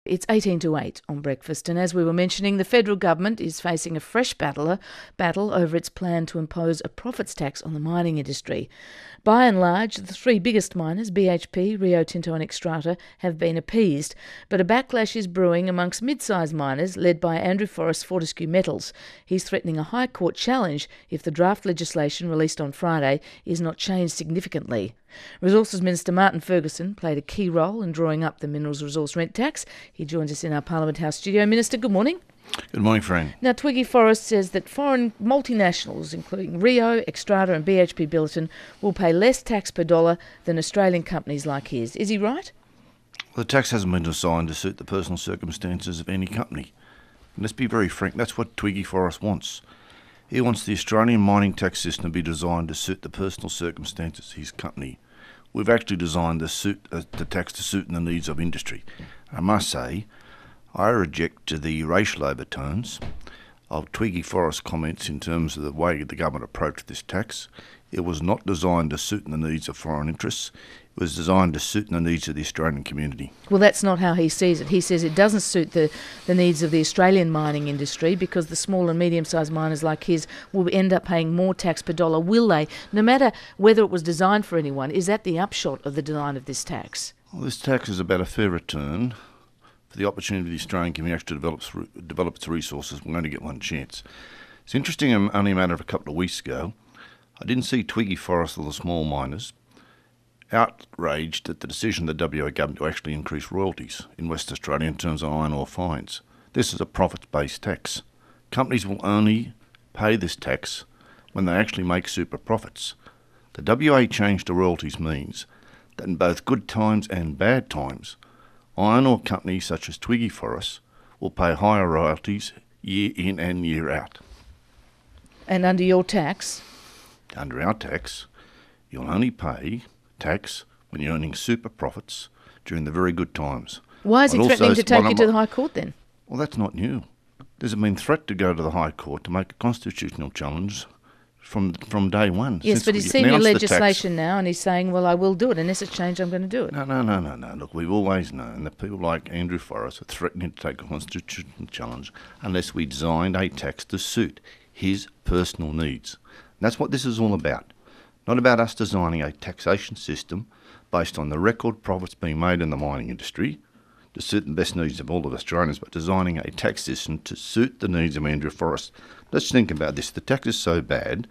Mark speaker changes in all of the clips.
Speaker 1: It's 18 to 8 on breakfast, and as we were mentioning, the federal government is facing a fresh battle over its plan to impose a profits tax on the mining industry. By and large, the three biggest miners, BHP, Rio Tinto and Xstrata, have been appeased, but a backlash is brewing amongst mid-sized miners led by Andrew Forrest, Fortescue Metals. He's threatening a High Court challenge if the draft legislation released on Friday is not changed significantly. Resources Minister Martin Ferguson played a key role in drawing up the Minerals Resource Rent Tax. He joins us in our Parliament House studio. Minister, good morning.
Speaker 2: Good morning, Fran.
Speaker 1: Now, Twiggy Forrest says that foreign multinationals, including Rio, Xstrata and BHP Billiton, will pay less tax per dollar than Australian companies like his. Is he right?
Speaker 2: Well, the tax hasn't been designed to suit the personal circumstances of any company. And let's be very frank, that's what Twiggy Forrest wants. He wants the Australian mining tax system to be designed to suit the personal circumstances of his company. We've actually designed the tax to suit the needs of industry. I must say, I reject the racial overtones of Twiggy Forrest's comments in terms of the way the government approached this tax. It was not designed to suit the needs of foreign interests. It was designed to suit the needs of the Australian community.
Speaker 1: Well, that's not how he sees it. He says it doesn't suit the needs of the Australian mining industry because the small and medium-sized miners like his will end up paying more tax per dollar, will they? No matter whether it was designed for anyone, is that the upshot of the design of this tax?
Speaker 2: Well, this tax is about a fair return for the opportunity the Australian community to develop its resources. We're going to get one chance. It's interesting, only a matter of a couple of weeks ago, I didn't see Twiggy Forrest or the small miners outraged at the decision of the WA government to actually increase royalties in West Australia in terms of iron ore fines. This is a profits-based tax. Companies will only pay this tax when they actually make super profits. The WA change to royalties means that in both good times and bad times, iron ore companies such as Twiggy Forrest will pay higher royalties year in and year out.
Speaker 1: And under your tax?
Speaker 2: Under our tax, you'll only pay tax when you're earning super profits during the very good times.
Speaker 1: Why is he threatening to take you to the High Court then?
Speaker 2: Well, that's not new. There's been threat to go to the High Court to make a constitutional challenge from day one.
Speaker 1: Yes, but he's seen your legislation now and he's saying, well, I will do it. Unless it's changed, I'm going to do it.
Speaker 2: No. Look, we've always known that people like Andrew Forrest are threatening to take a constitutional challenge unless we designed a tax to suit his personal needs. And that's what this is all about. Not about us designing a taxation system based on the record profits being made in the mining industry to suit the best needs of all of Australians, but designing a tax system to suit the needs of Andrew Forrest. Let's think about this. The tax is so bad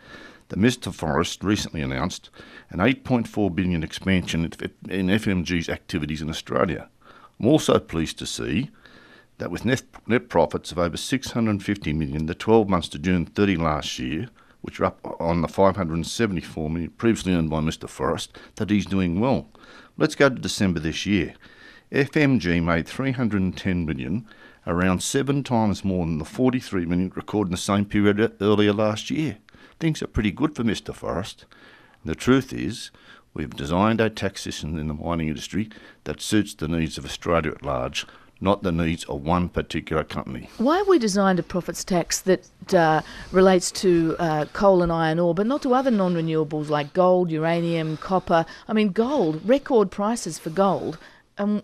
Speaker 2: that Mr Forrest recently announced an $8.4 billion expansion in FMG's activities in Australia. I'm also pleased to see that with net profits of over $650 million the 12 months to June 30 last year, which are up on the $574 million previously earned by Mr Forrest, that he's doing well. Let's go to December this year. FMG made $310 million, around 7 times more than the $43 million recorded in the same period earlier last year. Things are pretty good for Mr Forrest. And the truth is, we've designed a tax system in the mining industry that suits the needs of Australia at large, not the needs of one particular company.
Speaker 1: Why have we designed a profits tax that relates to coal and iron ore, but not to other non-renewables like gold, uranium, copper? I mean, gold, record prices for gold,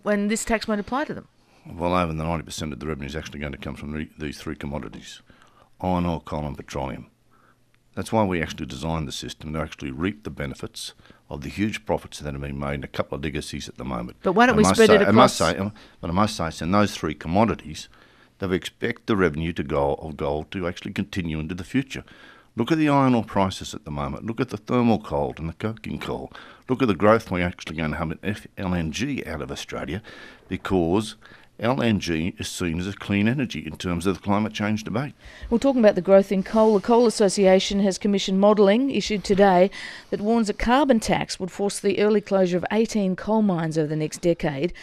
Speaker 1: when this tax won't apply to them.
Speaker 2: Well, over 90% of the revenue is actually going to come from these three commodities: iron ore, coal and petroleum. That's why we actually designed the system to actually reap the benefits of the huge profits that have been made in a couple of legacies at the moment.
Speaker 1: But why don't we spread it across?
Speaker 2: I must say, it's in those three commodities that we expect the revenue of gold to actually continue into the future. Look at the iron ore prices at the moment. Look at the thermal coal and the coking coal. Look at the growth we're actually going to have in LNG out of Australia, because LNG is seen as a clean energy in terms of the climate change debate.
Speaker 1: We're talking about the growth in coal. The Coal Association has commissioned modelling issued today that warns a carbon tax would force the early closure of 18 coal mines over the next decade,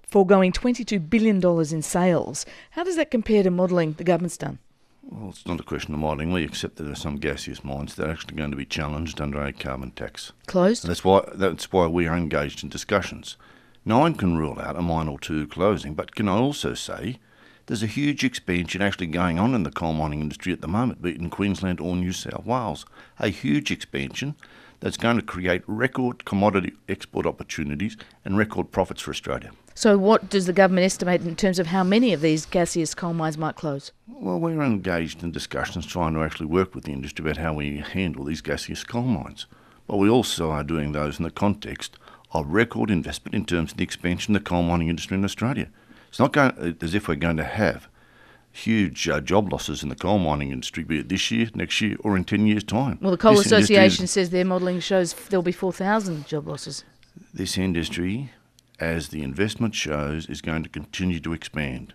Speaker 1: foregoing $22 billion in sales. How does that compare to modelling the government's done?
Speaker 2: Well, it's not a question of modelling. We accept that there are some gaseous mines that are actually going to be challenged under a carbon tax.
Speaker 1: Closed?
Speaker 2: And that's why we are engaged in discussions. No one can rule out a mine or two closing, but can I also say there's a huge expansion actually going on in the coal mining industry at the moment, be it in Queensland or New South Wales. A huge expansion that's going to create record commodity export opportunities and record profits for Australia.
Speaker 1: So what does the government estimate in terms of how many of these gaseous coal mines might close?
Speaker 2: Well, we're engaged in discussions trying to actually work with the industry about how we handle these gaseous coal mines. But we also are doing those in the context of record investment in terms of the expansion of the coal mining industry in Australia. It's not going as if we're going to have huge job losses in the coal mining industry, be it this year, next year, or in 10 years' time.
Speaker 1: Well, the Coal Association says their modelling shows there'll be 4,000 job losses.
Speaker 2: This industry, as the investment shows, is going to continue to expand.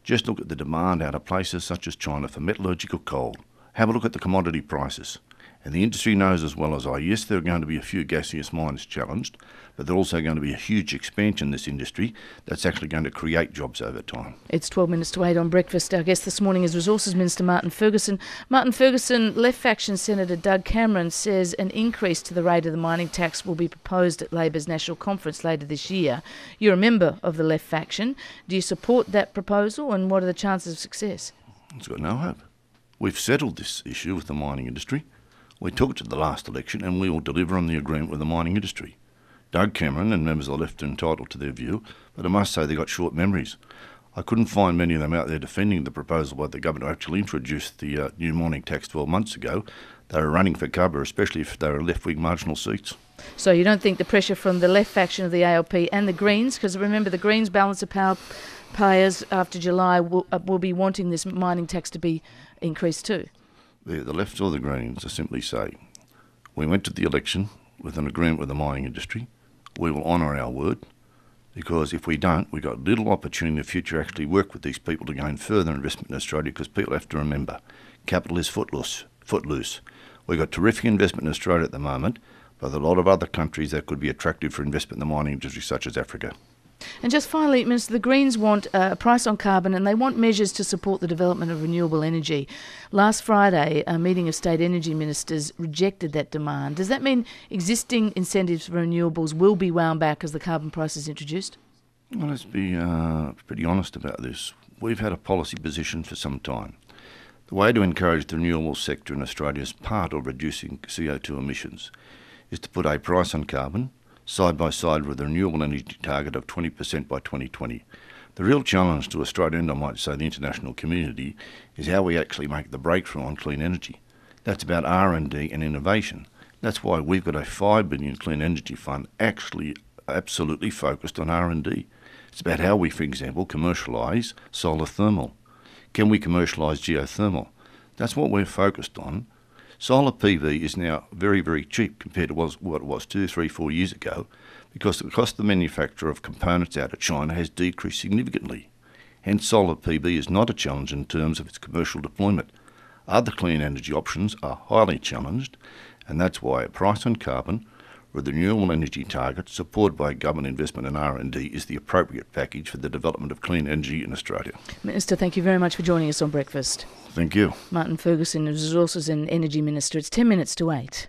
Speaker 2: Just look at the demand out of places such as China for metallurgical coal. Have a look at the commodity prices. And the industry knows as well as I, yes, there are going to be a few gaseous mines challenged, but there's also going to be a huge expansion in this industry that's actually going to create jobs over time.
Speaker 1: It's 12 minutes to 8 on Breakfast. Our guest this morning is Resources Minister Martin Ferguson. Martin Ferguson, Left Faction Senator Doug Cameron says an increase to the rate of the mining tax will be proposed at Labor's National Conference later this year. You're a member of the Left Faction. Do you support that proposal, and what are the chances of success?
Speaker 2: It's got no hope. We've settled this issue with the mining industry. We took it to the last election, and we will deliver on the agreement with the mining industry. Doug Cameron and members of the left are entitled to their view, but I must say they've got short memories. I couldn't find many of them out there defending the proposal by the government to actually introduce the new mining tax 12 months ago. They were running for cover, especially if they were left-wing marginal seats.
Speaker 1: So you don't think the pressure from the left faction of the ALP and the Greens, because remember the Greens balance of power payers after July will be wanting this mining tax to be increased too?
Speaker 2: The left or the Greens are simply say, we went to the election with an agreement with the mining industry. We will honour our word, because if we don't, we've got little opportunity in the future to actually work with these people to gain further investment in Australia, because people have to remember, capital is footloose. We've got terrific investment in Australia at the moment, but a lot of other countries that could be attractive for investment in the mining industry, such as Africa.
Speaker 1: And just finally, Minister, the Greens want a price on carbon, and they want measures to support the development of renewable energy. Last Friday, a meeting of state energy ministers rejected that demand. Does that mean existing incentives for renewables will be wound back as the carbon price is introduced?
Speaker 2: Well, let's be pretty honest about this. We've had a policy position for some time. The way to encourage the renewables sector in Australia as part of reducing CO2 emissions is to put a price on carbon side by side with a renewable energy target of 20% by 2020. The real challenge to Australia, and I might say the international community, is how we actually make the breakthrough on clean energy. That's about R&D and innovation. That's why we've got a $5 billion clean energy fund actually absolutely focused on R&D. It's about how we, for example, commercialise solar thermal. Can we commercialise geothermal? That's what we're focused on. Solar PV is now very, very cheap compared to what it was 2, 3, 4 years ago, because the cost of the manufacture of components out of China has decreased significantly. Hence, solar PV is not a challenge in terms of its commercial deployment. Other clean energy options are highly challenged, and that's why a price on carbon with a renewable energy target supported by government investment in R&D is the appropriate package for the development of clean energy in Australia.
Speaker 1: Minister, thank you very much for joining us on Breakfast.
Speaker 2: Thank you.
Speaker 1: Martin Ferguson, Resources and Energy Minister. It's 10 minutes to 8.